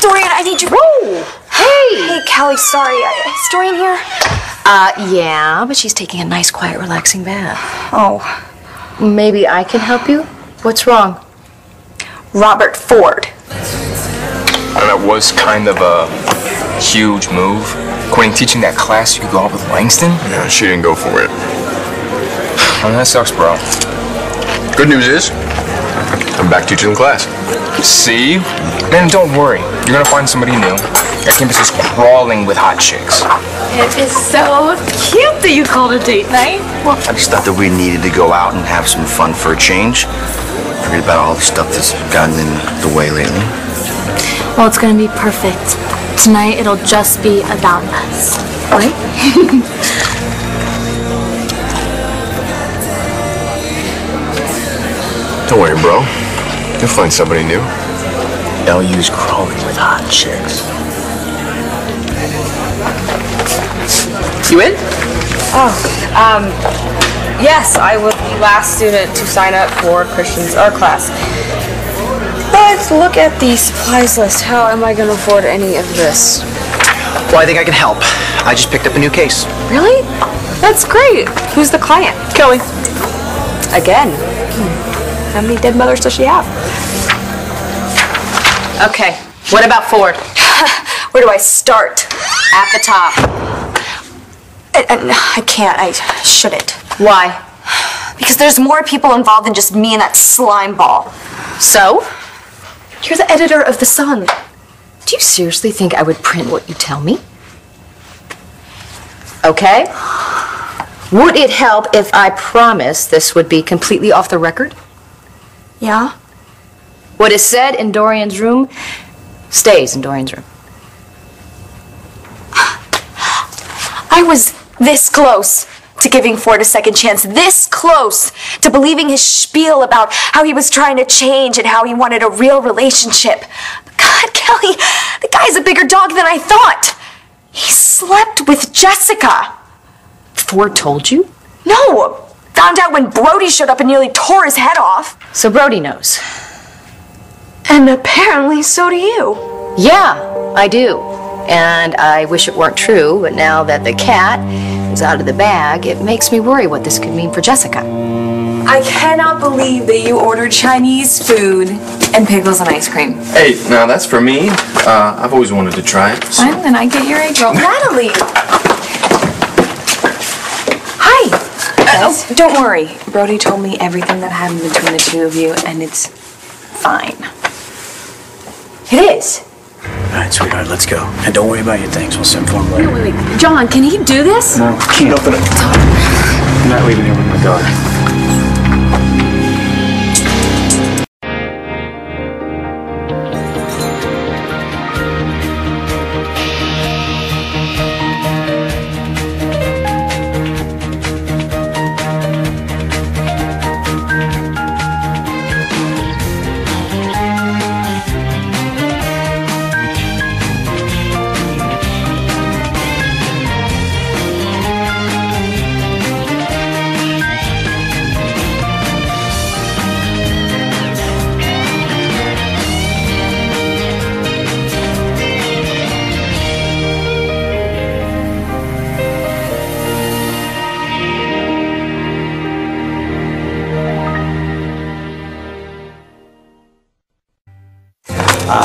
Dorian, I need you. Whoa! Hey! Hey, Kelly, sorry. Is Dorian here? Yeah, but she's taking a nice, quiet, relaxing bath. Oh. Maybe I can help you? What's wrong? Robert Ford. And that was kind of a huge move. Quitting teaching that class you could go out with Langston? Yeah, she didn't go for it. I mean, that sucks, bro. Good news is, I'm back teaching the class. See? Man, don't worry. You're gonna find somebody new. That campus is crawling with hot chicks. It is so cute that you called a date night. Well, I just thought that we needed to go out and have some fun for a change. Forget about all the stuff that's gotten in the way lately. Well, it's gonna be perfect. Tonight, it'll just be about us. Right? Don't worry, bro. You'll find somebody new. LU's crawling with hot chicks. You in? Yes, I was the last student to sign up for Christian's art class. But look at the supplies list. How am I going to afford any of this? Well, I think I can help. I just picked up a new case. Really? That's great. Who's the client? Kelly. Again. How many dead mothers does she have? Okay, what about Ford? Where do I start? At the top. I can't. I shouldn't. Why? Because there's more people involved than just me and that slime ball. So? You're the editor of The Sun. Do you seriously think I would print what you tell me? Okay. Would it help if I promised this would be completely off the record? Yeah? What is said in Dorian's room stays in Dorian's room. I was this close to giving Ford a second chance, this close to believing his spiel about how he was trying to change and how he wanted a real relationship. But God, Kelly, the guy's a bigger dog than I thought. He slept with Jessica. Ford told you? No, found out when Brody showed up and nearly tore his head off. So Brody knows. And apparently so do you. Yeah, I do. And I wish it weren't true, but now that the cat is out of the bag, it makes me worry what this could mean for Jessica. I cannot believe that you ordered Chinese food and pickles and ice cream. Hey, now that's for me. I've always wanted to try it. So. Fine, then I get your egg roll. Natalie! Hi! Don't worry. Brody told me everything that happened between the two of you, and it's fine. It is. All right, sweetheart, let's go. And don't worry about your things. We'll send for them later. Wait. John, can he do this? No, can't. Open it. I'm not leaving here with my daughter.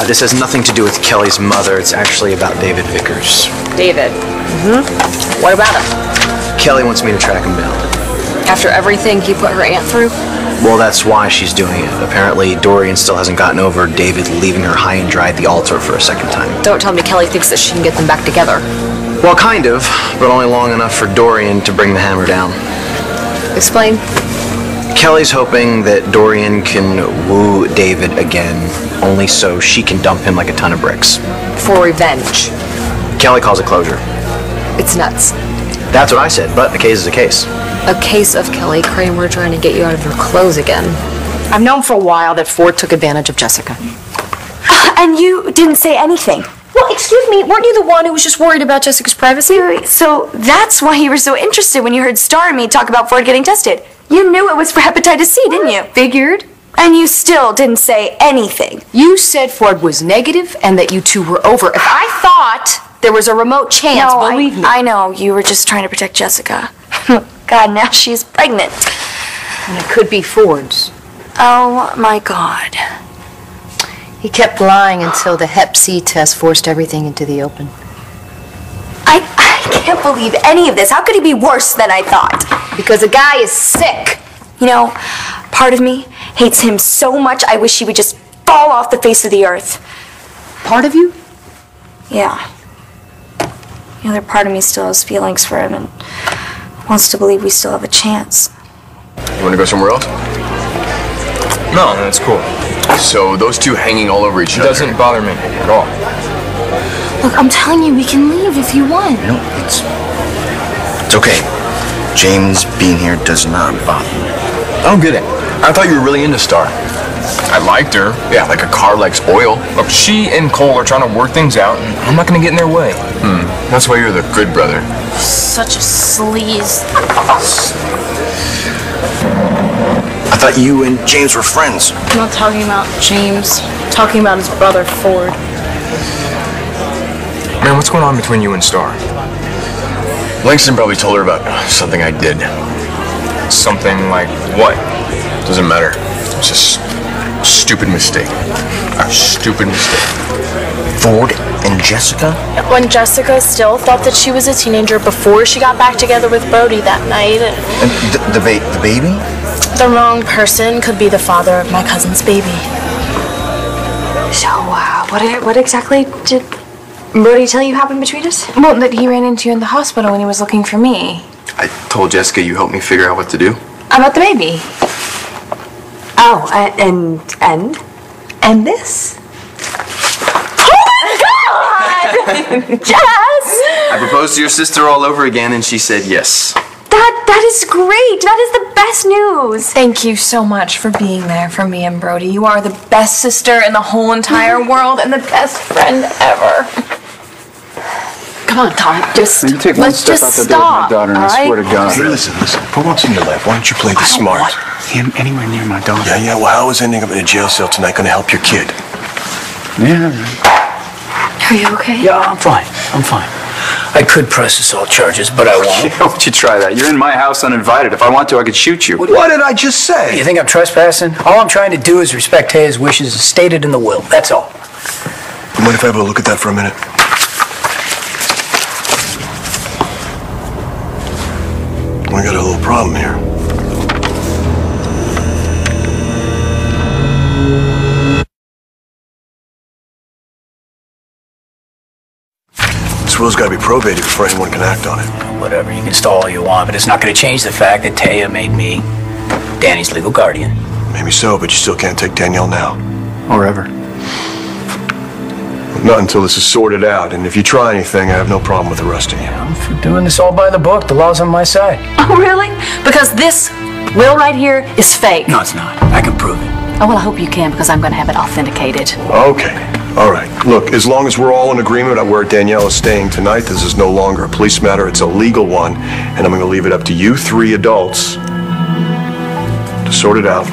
This has nothing to do with Kelly's mother. It's actually about David Vickers. David. What about him? Kelly wants me to track him down. After everything he put her aunt through? Well, that's why she's doing it. Apparently, Dorian still hasn't gotten over David leaving her high and dry at the altar for a second time. Don't tell me Kelly thinks that she can get them back together. Well, kind of, but only long enough for Dorian to bring the hammer down. Explain. Kelly's hoping that Dorian can woo David again, only so she can dump him like a ton of bricks. For revenge. Kelly calls it closure. It's nuts. That's what I said, but a case is a case. A case of Kelly Kramer trying to get you out of your clothes again. I've known for a while that Ford took advantage of Jessica. And you didn't say anything. Well, excuse me, weren't you the one who was just worried about Jessica's privacy? So that's why you were so interested when you heard Star and me talk about Ford getting tested. You knew it was for hepatitis C, didn't you? Figured. And you still didn't say anything. You said Ford was negative and that you two were over. If I thought there was a remote chance, believe me. I know. You were just trying to protect Jessica. God, now she's pregnant. And it could be Ford's. Oh, my God. He kept lying until the Hep C test forced everything into the open. I can't believe any of this. How could he be worse than I thought? Because the guy is sick. You know, part of me hates him so much I wish he would just fall off the face of the earth. Part of you? Yeah. The other part of me still has feelings for him and wants to believe we still have a chance. You want to go somewhere else? No, that's cool. So those two hanging all over each It other. doesn't bother me at all. Look, I'm telling you, we can leave if you want. No, it's okay. James being here does not bother me. I don't get it. I thought you were really into Star. I liked her. Yeah, like a car likes oil. Look, she and Cole are trying to work things out, and I'm not going to get in their way. That's why you're the good brother. Such a sleaze. I thought you and James were friends. I'm not talking about James. I'm talking about his brother, Ford. Man, what's going on between you and Star? Langston probably told her about something I did. Something like what? Doesn't matter. It's just a stupid mistake. A stupid mistake. Ford and Jessica? When Jessica still thought that she was a teenager before she got back together with Brody that night. And the baby? The wrong person could be the father of my cousin's baby. So, what exactly did Brody tell you happened between us? Well, that he ran into you in the hospital when he was looking for me. I told Jessica you helped me figure out what to do. About the baby. Oh, and this? Jess! I proposed to your sister all over again, and she said yes. That is great. That is the best news. Thank you so much for being there for me and Brody. You are the best sister in the whole entire world and the best friend ever. Come on, Tom. You take one step out the door with my daughter, and I swear to God. Hey, listen. Put once in your life. Why don't you play the smart? Him anywhere near my daughter. Yeah. Well, how is ending up in a jail cell tonight going to help your kid? Yeah. Are you okay? Yeah, I'm fine. I could press assault charges, but I won't. Why don't you try that? You're in my house uninvited. If I want to, I could shoot you. What did I just say? You think I'm trespassing? All I'm trying to do is respect Taya's wishes as stated in the will. That's all. You mind if I have a look at that for a minute? We got a little problem here. This will's got to be probated before anyone can act on it. Whatever, you can stall all you want, but it's not going to change the fact that Taya made me Danny's legal guardian. Maybe so, but you still can't take Danielle now. Or ever. Not until this is sorted out, and if you try anything, I have no problem with arresting you. I'm for doing this all by the book. The law's on my side. Oh, really? Because this will right here is fake. No, it's not. I can prove it. Oh, well, I hope you can, because I'm going to have it authenticated. Okay. All right. Look, as long as we're all in agreement about where Danielle is staying tonight, this is no longer a police matter. It's a legal one, and I'm going to leave it up to you three adults to sort it out.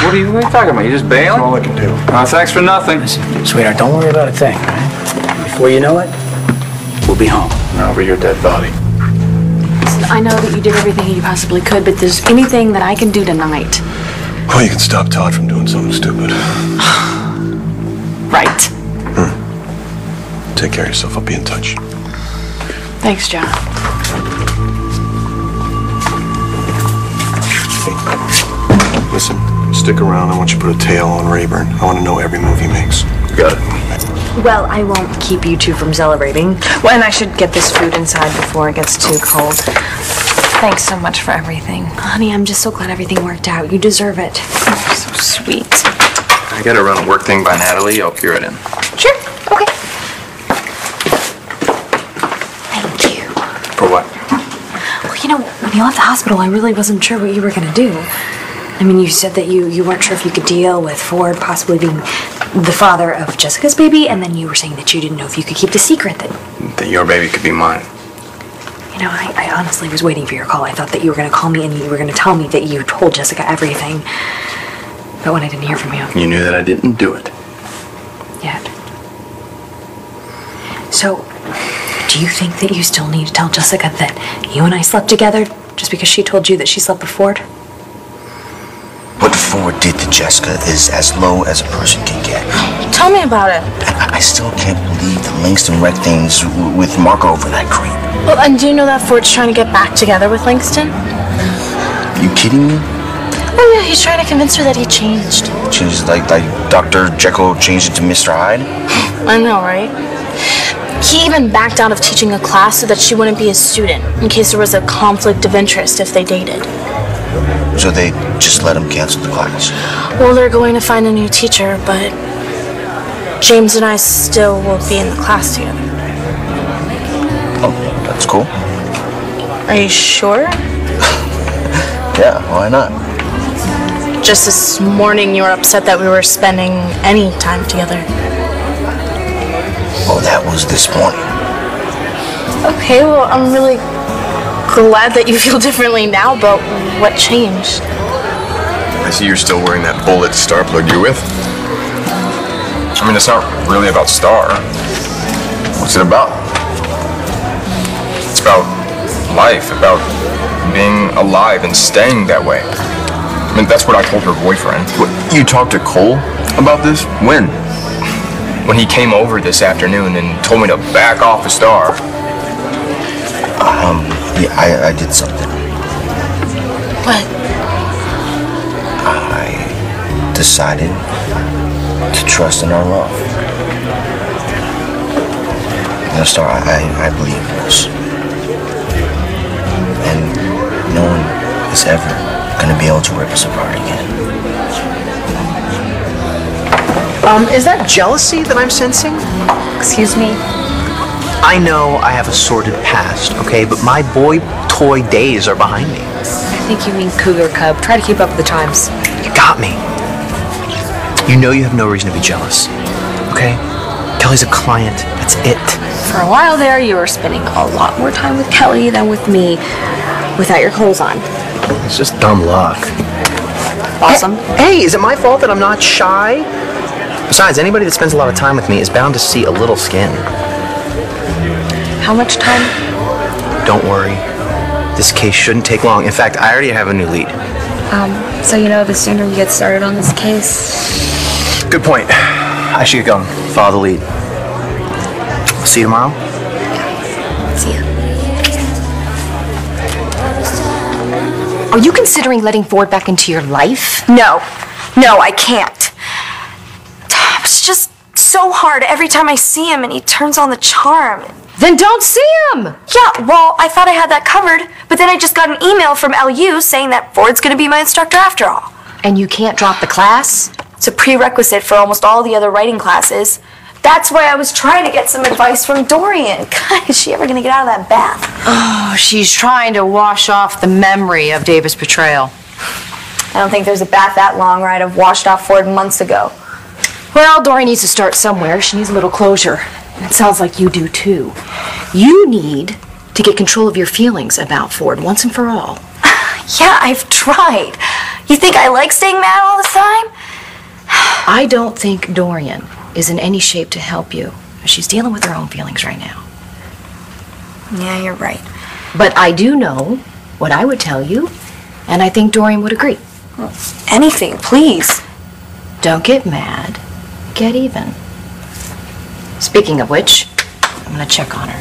What are you talking about? You just bailing? That's all I can do. Thanks for nothing. Listen, sweetheart, don't worry about a thing, all right? Before you know it, we'll be home. Over your dead body. Listen, I know that you did everything you possibly could, but there's anything that I can do tonight. Well, you can stop Todd from doing something stupid. Right. Take care of yourself. I'll be in touch. Thanks, John. Hey, listen, stick around. I want you to put a tail on Rayburn. I want to know every move he makes. You got it. Well, I won't keep you two from celebrating. Well, and I should get this food inside before it gets too cold. Thanks so much for everything. Honey, I'm just so glad everything worked out. You deserve it. You're so sweet. I gotta run a work thing by Natalie. I'll be right in. Sure. Okay. Thank you. For what? Well, you know, when you left the hospital, I really wasn't sure what you were going to do. I mean, you said that you weren't sure if you could deal with Ford possibly being the father of Jessica's baby, and then you were saying that you didn't know if you could keep the secret That your baby could be mine. You know, I honestly was waiting for your call. I thought that you were going to call me and you were going to tell me that you told Jessica everything. But when I didn't hear from you. You knew that I didn't do it. Yet. So, do you think that you still need to tell Jessica that you and I slept together just because she told you that she slept with Ford? What Ford did to Jessica is as low as a person can get. Tell me about it. I still can't believe that Langston wrecked things with Marco over that creep. Well, and do you know that Ford's trying to get back together with Langston? You kidding me? Oh yeah, he's trying to convince her that he changed. Changed like Dr. Jekyll changed it to Mr. Hyde? I know, right? He even backed out of teaching a class so that she wouldn't be a student in case there was a conflict of interest if they dated. So they just let him cancel the class? Well, they're going to find a new teacher, but James and I still will be in the class together. Oh, that's cool. Are you sure? Yeah, why not? Just this morning you were upset that we were spending any time together. Oh, that was this morning. Okay, well, I'm really glad that you feel differently now, but what changed? I see you're still wearing that bullet star plug you're with. I mean, it's not really about Star. What's it about? It's about life, about being alive and staying that way. I mean, that's what I told her boyfriend. What, you talked to Cole about this? When? When he came over this afternoon and told me to back off a Star. Yeah, I did something. What? I decided to trust in our love. Now, Star, I believe in us. And no one is ever going to be able to rip us apart again. Is that jealousy that I'm sensing? Excuse me? I know I have a sordid past, okay, but my boy toy days are behind me. I think you mean cougar cub. Try to keep up with the times. You got me. You know you have no reason to be jealous, okay? Kelly's a client, that's it. For a while there, you were spending a lot more time with Kelly than with me without your clothes on. It's just dumb luck. Awesome. Hey, is it my fault that I'm not shy? Besides, anybody that spends a lot of time with me is bound to see a little skin. How much time? Don't worry. This case shouldn't take long. In fact, I already have a new lead. So you know the sooner you get started on this case... Good point. I should get going. Follow the lead. See you tomorrow? See ya. Are you considering letting Ford back into your life? No, I can't. It's just so hard every time I see him and he turns on the charm. Then don't see him! Yeah, well, I thought I had that covered, but then I just got an email from LU saying that Ford's gonna be my instructor after all. And you can't drop the class? It's a prerequisite for almost all the other writing classes. That's why I was trying to get some advice from Dorian. God, is she ever gonna get out of that bath? Oh, she's trying to wash off the memory of David's betrayal. I don't think there's a bath that long, or I'd have washed off Ford months ago. Well, Dory needs to start somewhere. She needs a little closure. And it sounds like you do too. You need to get control of your feelings about Ford once and for all. Yeah, I've tried. You think I like staying mad all the time? I don't think Dorian is in any shape to help you. She's dealing with her own feelings right now. Yeah, you're right. But I do know what I would tell you, and I think Dorian would agree. Well, anything, please. Don't get mad. Get even. Speaking of which, I'm gonna check on her.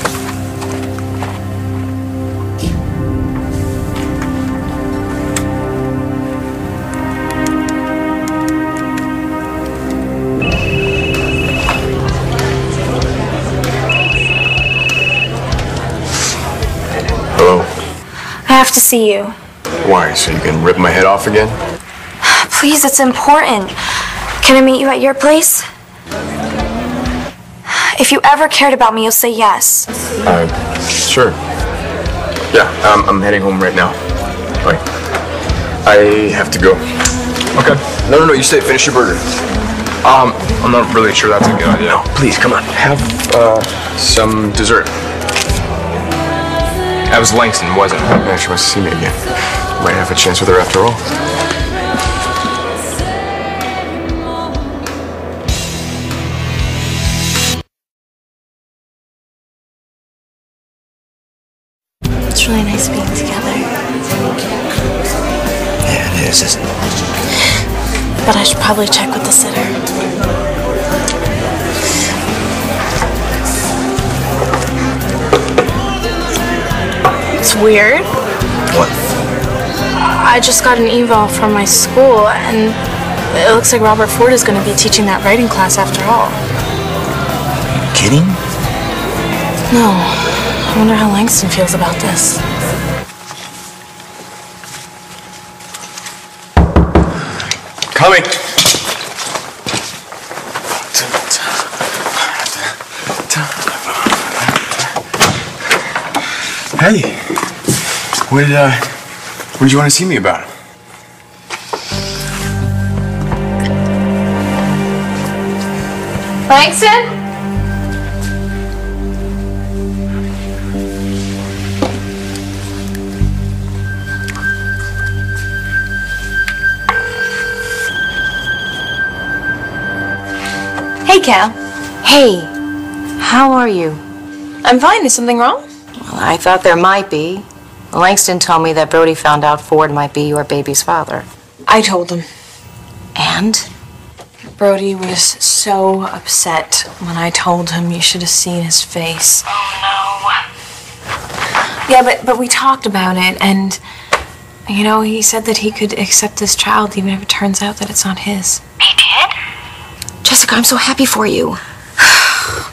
Hello? I have to see you. Why, so you can rip my head off again? Please, it's important. Can I meet you at your place? If you ever cared about me, you'll say yes. Sure. Yeah, I'm heading home right now. Bye. I have to go. Okay. No, you stay. Finish your burger. I'm not really sure that's a good idea. No, please, come on. Have, some dessert. That was Langston, wasn't it? Yeah, she wants to see me again. Might have a chance with her after all. really nice being together. Yeah, it is, isn't it? But I should probably check with the sitter. It's weird. What? I just got an eval from my school, and it looks like Robert Ford is going to be teaching that writing class after all. Kidding? No. I wonder how Langston feels about this. Coming. Hey, what did you want to see me about? Langston? Hey, Cal. Hey, how are you? I'm fine. Is something wrong? Well, I thought there might be. Langston told me that Brody found out Ford might be your baby's father. I told him. And? Brody was so upset when I told him. You should have seen his face. Oh, Yeah, but we talked about it, and, you know, he said that he could accept this child even if it turns out that it's not his. no. He did? Jessica, I'm so happy for you.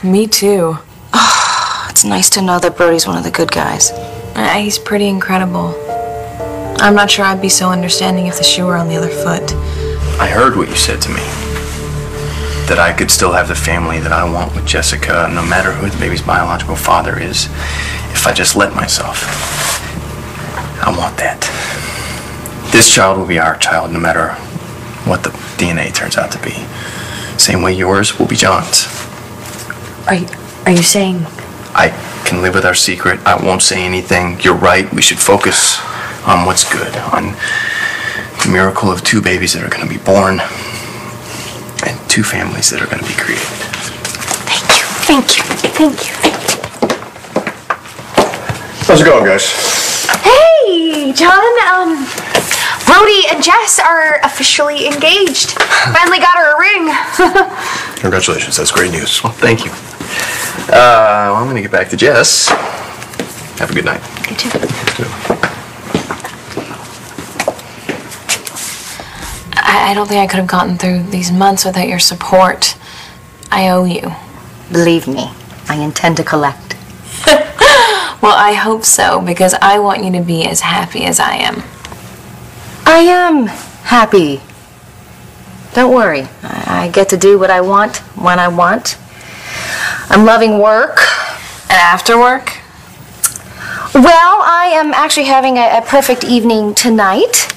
Me too. Oh, it's nice to know that Brody's one of the good guys. He's pretty incredible. I'm not sure I'd be so understanding if the shoe were on the other foot. I heard what you said to me. That I could still have the family that I want with Jessica, no matter who the baby's biological father is, if I just let myself. I want that. This child will be our child, no matter what the DNA turns out to be. Same way yours will be John's. Are you saying? I can live with our secret. I won't say anything. You're right. We should focus on what's good, on the miracle of 2 babies that are going to be born and 2 families that are going to be created. Thank you. How's it going, guys? Hey, John. Brody and Jess are officially engaged. Finally got her a ring. Congratulations. That's great news. Well, thank you. Well, I'm going to get back to Jess. Have a good night. You too. I don't think I could have gotten through these months without your support. I owe you. Believe me, I intend to collect. Well, I hope so, because I want you to be as happy as I am. I am happy. Don't worry. I get to do what I want when I want. I'm loving work. And after work? Well, I am actually having a perfect evening tonight.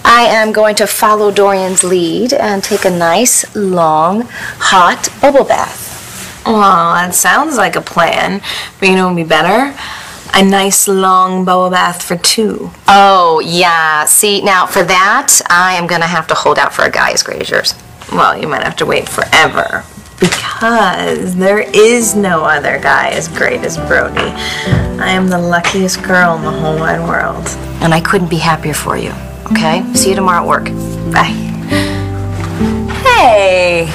I am going to follow Dorian's lead and take a nice, long, hot bubble bath. Well, that sounds like a plan. But you know what would be better? A nice, long bubble bath for 2. Oh, yeah. See, now for that, I am going to have to hold out for a guy as great as yours. Well, you might have to wait forever. Because there is no other guy as great as Brody. I am the luckiest girl in the whole wide world. And I couldn't be happier for you. Okay? See you tomorrow at work. Bye. Hey!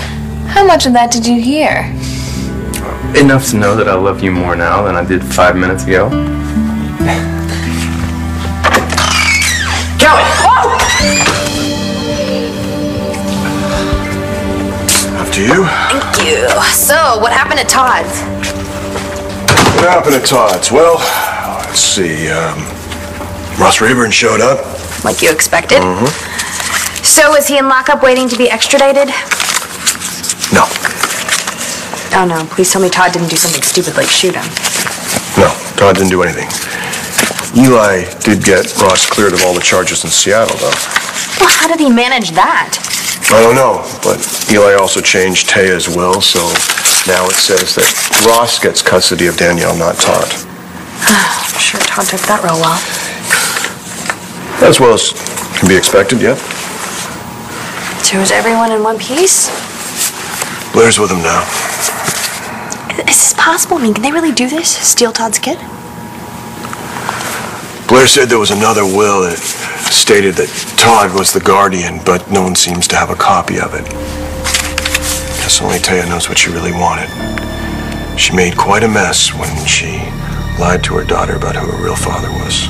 How much of that did you hear? Enough to know that I love you more now than I did 5 minutes ago. Kelly! After you. Thank you. So, what happened at Todd's? What happened at Todd's? Well, let's see. Ross Rayburn showed up. Like you expected? Mm-hmm. So, is he in lockup waiting to be extradited? No. Oh no, please tell me Todd didn't do something stupid like shoot him. No, Todd didn't do anything. Eli did get Ross cleared of all the charges in Seattle, though. Well, how did he manage that? I don't know, but Eli also changed Taya's will, so now it says that Ross gets custody of Danielle, not Todd. I'm sure Todd took that real well. As well as can be expected, yeah. So is everyone in one piece? Blair's with him now. Is this possible? I mean, can they really do this? Steal Todd's kid? Blair said there was another will that stated that Todd was the guardian, but no one seems to have a copy of it. Guess only Taya knows what she really wanted. She made quite a mess when she lied to her daughter about who her real father was.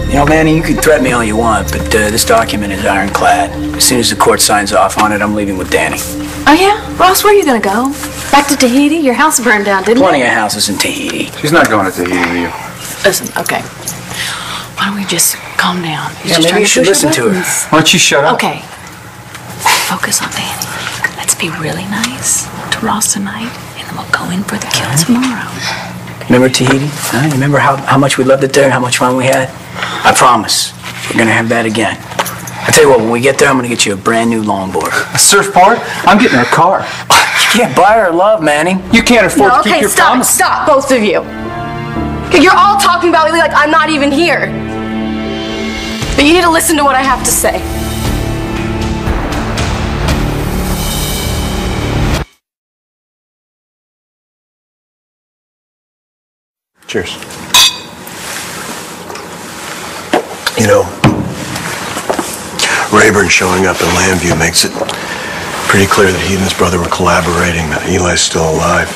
You know, Manny, you can threaten me all you want, but this document is ironclad. As soon as the court signs off on it, I'm leaving with Danny. Oh, yeah? Ross, where are you gonna go? Back to Tahiti? Your house burned down, didn't Plenty it? of houses in Tahiti. She's not going to Tahiti with you. Listen, okay. Why don't we just calm down? He's Yeah, just maybe trying you should push listen to her. buttons. Why don't you shut up? Okay. Focus on Danny. Let's be really nice to Ross tonight, and then we'll go in for the kill tomorrow. Remember Tahiti? Huh? You remember how much we loved it there, how much fun we had? I promise, we're gonna have that again. I tell you what, when we get there, I'm gonna get you a brand new longboard. A surfboard? I'm getting her a car. You can't buy her love, Manny. You can't afford to keep okay, your stop, promise. stop, both of you. Okay, you're all talking about me like I'm not even here. But you need to listen to what I have to say. Cheers. You know, Rayburn showing up in Lambview makes it pretty clear that he and his brother were collaborating, that Eli's still alive.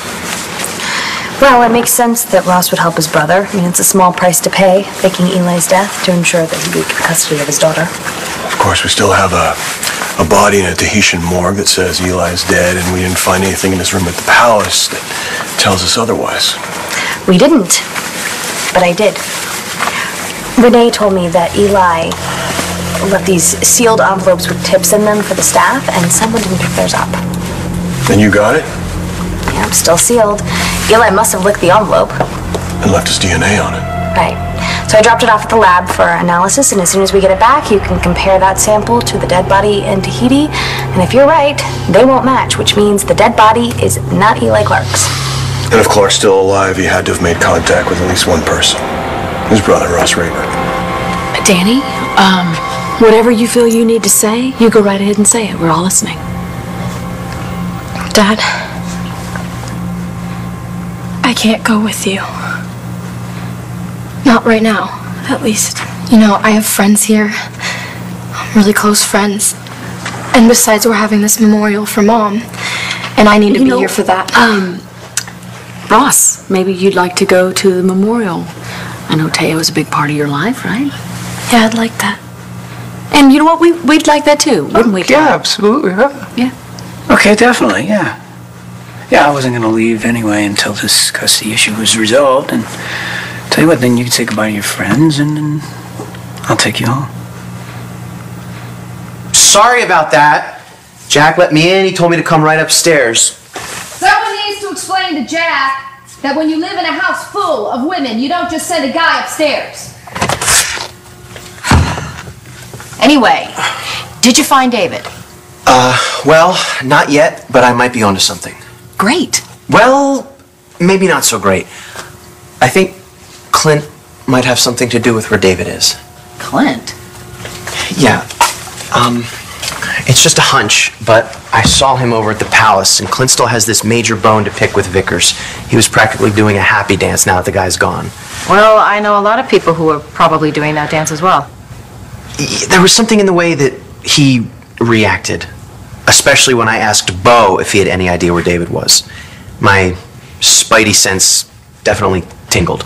Well, it makes sense that Ross would help his brother. I mean, it's a small price to pay, faking Eli's death to ensure that he'd get custody of his daughter. Of course, we still have a body in a Tahitian morgue that says Eli's dead, and we didn't find anything in his room at the palace that tells us otherwise. We didn't, but I did. Renee told me that Eli left these sealed envelopes with tips in them for the staff, and someone didn't pick theirs up. And you got it? Yeah, still sealed. Eli must have licked the envelope. And left his DNA on it. Right. So I dropped it off at the lab for analysis, and as soon as we get it back, you can compare that sample to the dead body in Tahiti. And if you're right, they won't match, which means the dead body is not Eli Clark's. And if Clark's still alive, he had to have made contact with at least one person. His brother, Ross Rayburn. Danny, whatever you feel you need to say, you go right ahead and say it. We're all listening. Dad, I can't go with you. Not right now, at least. You know, I have friends here, really close friends. And besides, we're having this memorial for Mom, and I need to be here for that. Ross, maybe you'd like to go to the memorial. I know Taya was a big part of your life, right? Yeah, I'd like that. And you know what? We'd like that too, wouldn't we? Yeah, absolutely. Yeah. Okay, definitely, yeah. Yeah, I wasn't going to leave anyway until this custody issue was resolved. And tell you what, then you can say goodbye to your friends, and then I'll take you home. Sorry about that. Jack let me in. He told me to come right upstairs. Someone needs to explain to Jack that when you live in a house full of women, you don't just send a guy upstairs. Anyway, did you find David? Well, not yet, but I might be onto something. Great. Well, maybe not so great. I think Clint might have something to do with where David is. Clint? Yeah. It's just a hunch, but I saw him over at the palace, and Clint still has this major bone to pick with Vickers. He was practically doing a happy dance now that the guy's gone. Well, I know a lot of people who are probably doing that dance as well. There was something in the way that he reacted, especially when I asked Bo if he had any idea where David was. My spidey sense definitely tingled.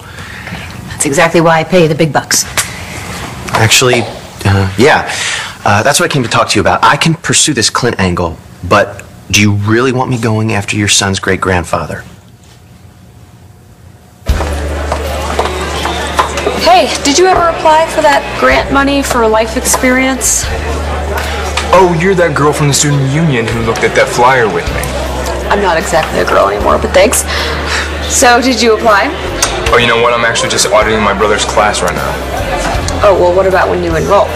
That's exactly why I pay you the big bucks. Actually, yeah. That's what I came to talk to you about. I can pursue this Clint angle, but do you really want me going after your son's great-grandfather? Hey, did you ever apply for that grant money for life experience? Oh, you're that girl from the student union who looked at that flyer with me. I'm not exactly a girl anymore, but thanks. So, did you apply? Oh, you know what? I'm actually just auditing my brother's class right now. Oh, well, what about when you enroll?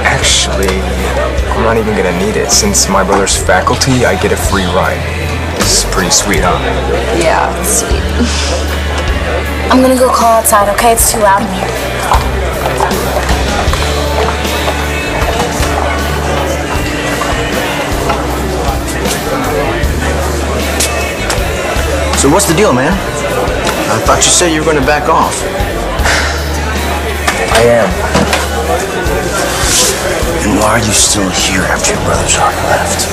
Actually, I'm not even gonna need it. Since my brother's faculty, I get a free ride. It's pretty sweet, huh? Yeah, it's sweet. I'm gonna go call outside, okay? It's too loud in here. So what's the deal, man? I thought you said you were going to back off. I am. And why are you still here after your brother's already left?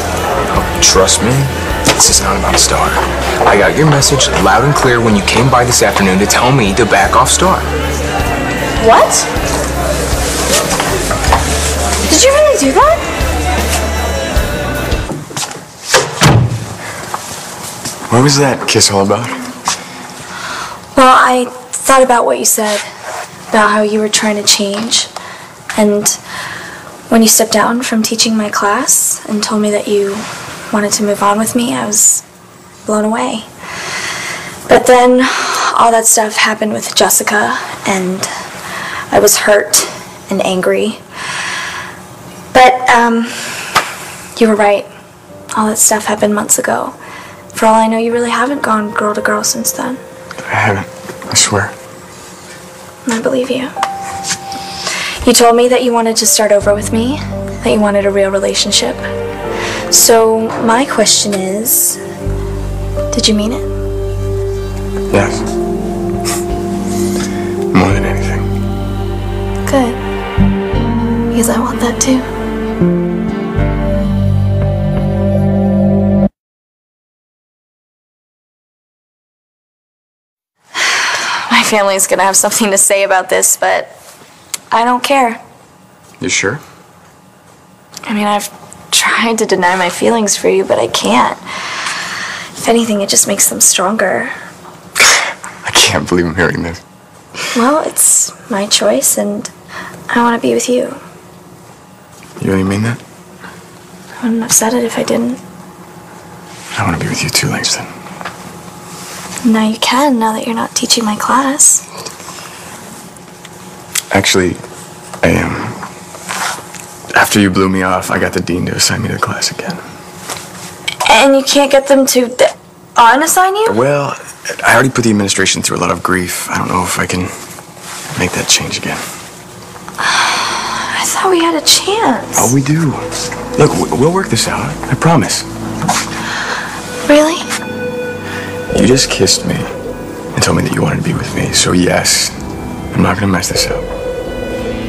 Oh, trust me, this is not about Star. I got your message loud and clear when you came by this afternoon to tell me to back off Star. What? Did you really do that? What was that kiss all about? Well, I thought about what you said, about how you were trying to change. And when you stepped down from teaching my class and told me that you wanted to move on with me, I was blown away. But then all that stuff happened with Jessica, and I was hurt and angry. But you were right. All that stuff happened months ago. For all I know, you really haven't gone girl to girl since then. I haven't, I swear. I believe you. You told me that you wanted to start over with me, that you wanted a real relationship. So my question is, did you mean it? Yes. More than anything. Good. Because I want that too. My family's gonna have something to say about this, but I don't care. You sure? I mean, I've tried to deny my feelings for you, but I can't. If anything, it just makes them stronger. I can't believe I'm hearing this. Well, it's my choice, and I want to be with you. You really mean that? I wouldn't have said it if I didn't. I want to be with you too, Langston. Now you can, now that you're not teaching my class. Actually, I am. After you blew me off, I got the dean to assign me to the class again. And you can't get them to unassign you? Well, I already put the administration through a lot of grief. I don't know if I can make that change again. I thought we had a chance. Oh, we do. Look, we'll work this out. I promise. Really? You just kissed me and told me that you wanted to be with me. So yes, I'm not gonna mess this up.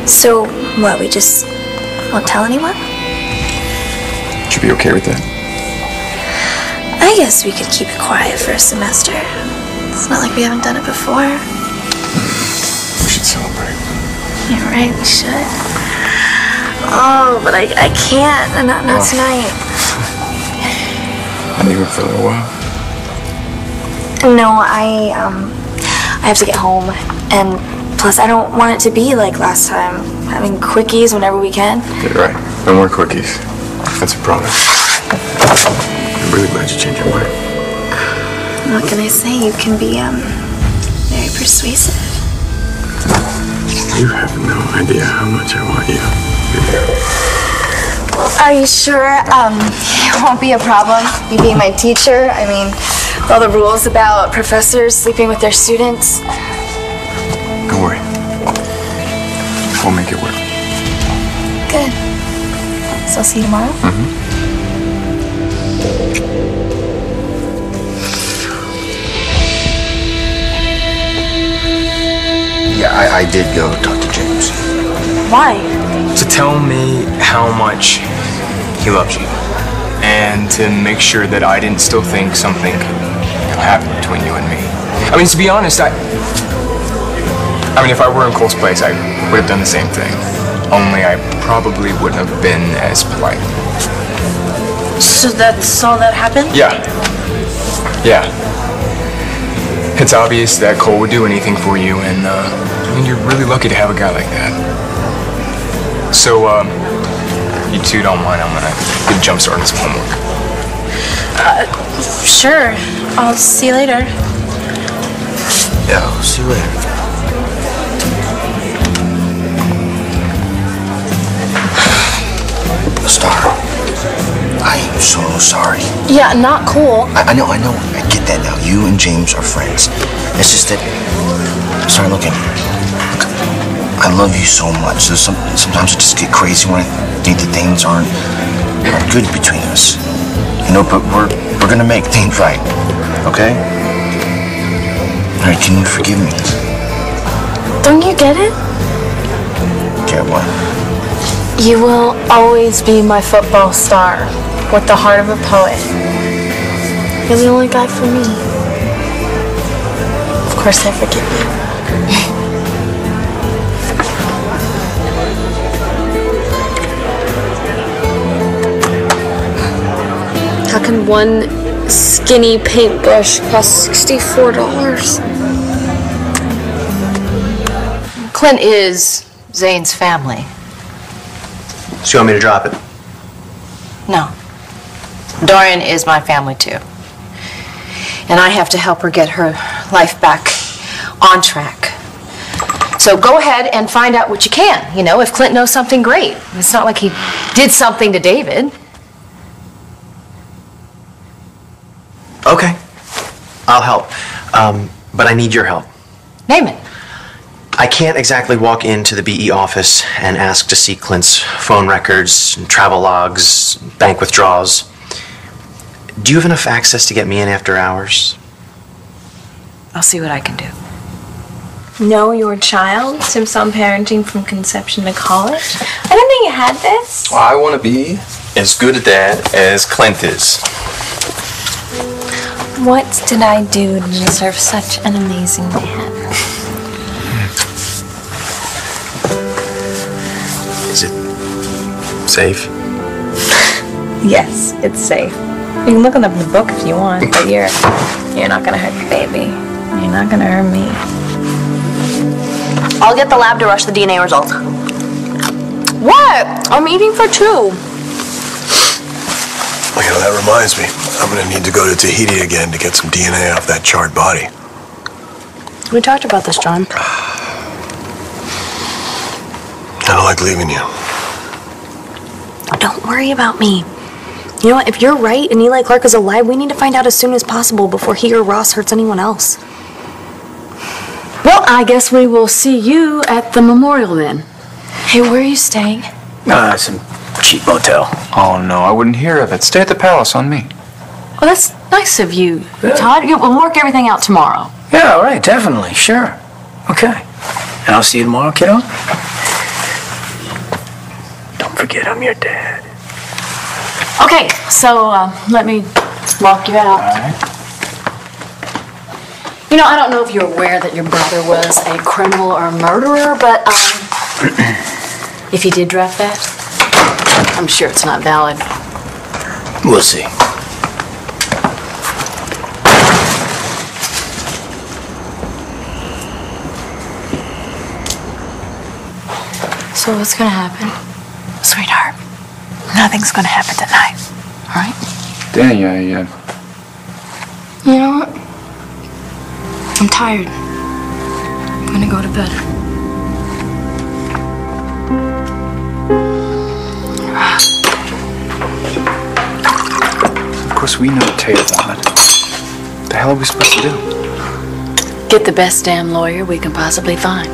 So, what, we just won't tell anyone? Would you be okay with that? I guess we could keep it quiet for a semester. It's not like we haven't done it before. We should celebrate. You're right, we should. Oh, but I can't. Not tonight. Not even for a little while. No, I have to get home, and plus I don't want it to be like last time, having quickies whenever we can. You're right. No more quickies. That's a promise. I'm really glad you changed your mind. What can I say? You can be very persuasive. You have no idea how much I want you. Are you sure it won't be a problem, you being my teacher? I mean, all the rules about professors sleeping with their students. Don't worry. We'll make it work. Good. So I'll see you tomorrow? Mm-hmm. Yeah, I did go talk to James. Why? To tell me how much he loves you. And to make sure that I didn't still think something could happen between you and me. I mean, to be honest, I mean, if I were in Cole's place, I would have done the same thing. Only I probably wouldn't have been as polite. So that's all that happened? Yeah. Yeah. It's obvious that Cole would do anything for you, and I mean, you're really lucky to have a guy like that. So, you two don't mind, I'm gonna get a jump start on some homework. Sure. I'll see you later. Yeah, I'll see you later. Star, I am so sorry. Yeah, not cool. I know, I get that now. You and James are friends. It's just that, sorry, look, I love you so much. So sometimes I just get crazy when I think that things aren't good between us. You know, but we're gonna make things right, okay? Alright, can you forgive me? Don't you get it? Get what? You will always be my football star with the heart of a poet. You're the only guy for me. Of course I forgive you. How can one skinny paintbrush cost $64? Clint is Zane's family. So you want me to drop it? No. Dorian is my family too. And I have to help her get her life back on track. So go ahead and find out what you can. You know, if Clint knows something, great. It's not like he did something to David. Okay. I'll help. But I need your help. Name it. I can't exactly walk into the BE office and ask to see Clint's phone records, travel logs, bank withdrawals. Do you have enough access to get me in after hours? I'll see what I can do. Know your child? Tips on parenting from conception to college? I didn't think you had this. Well, I want to be as good at that as Clint is. What did I do to deserve such an amazing man? Is it safe? Yes, it's safe. You can look it up in the book if you want, but you're not gonna hurt your baby. You're not gonna hurt me. I'll get the lab to rush the DNA results. What? I'm eating for two. Well, you know, that reminds me. I'm going to need to go to Tahiti again to get some DNA off that charred body. We talked about this, John. I don't like leaving you. Don't worry about me. You know what? If you're right and Eli Clark is alive, we need to find out as soon as possible before he or Ross hurts anyone else. Well, I guess we will see you at the memorial then. Hey, where are you staying? Some cheap motel. Oh, no, I wouldn't hear of it. Stay at the Palace on me. Well, that's nice of you, Todd. We'll work everything out tomorrow. Yeah, all right, definitely, sure. Okay. And I'll see you tomorrow, kiddo. Don't forget I'm your dad. Okay, so let me walk you out. All right. You know, I don't know if you're aware that your brother was a criminal or a murderer, but if he did draft that, I'm sure it's not valid. We'll see. So what's gonna happen? Sweetheart, nothing's gonna happen tonight, all right? Danny, You know what? I'm tired. I'm gonna go to bed. Of course we know what Taya wanted. What the hell are we supposed to do? Get the best damn lawyer we can possibly find.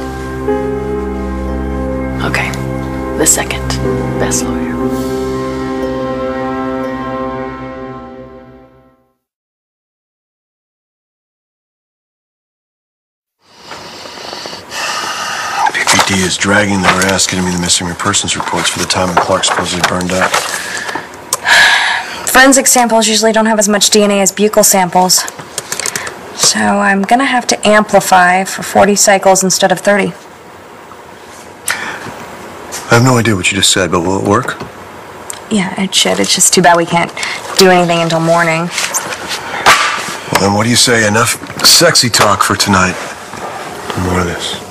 Okay, the second best lawyer. PPD is dragging their ass getting me the missing persons reports for the time when Clark supposedly burned up. Forensic samples usually don't have as much DNA as buccal samples. So I'm gonna have to amplify for 40 cycles instead of 30. I have no idea what you just said, but will it work? Yeah, it should. It's just too bad we can't do anything until morning. Well, then what do you say? Enough sexy talk for tonight. More of this.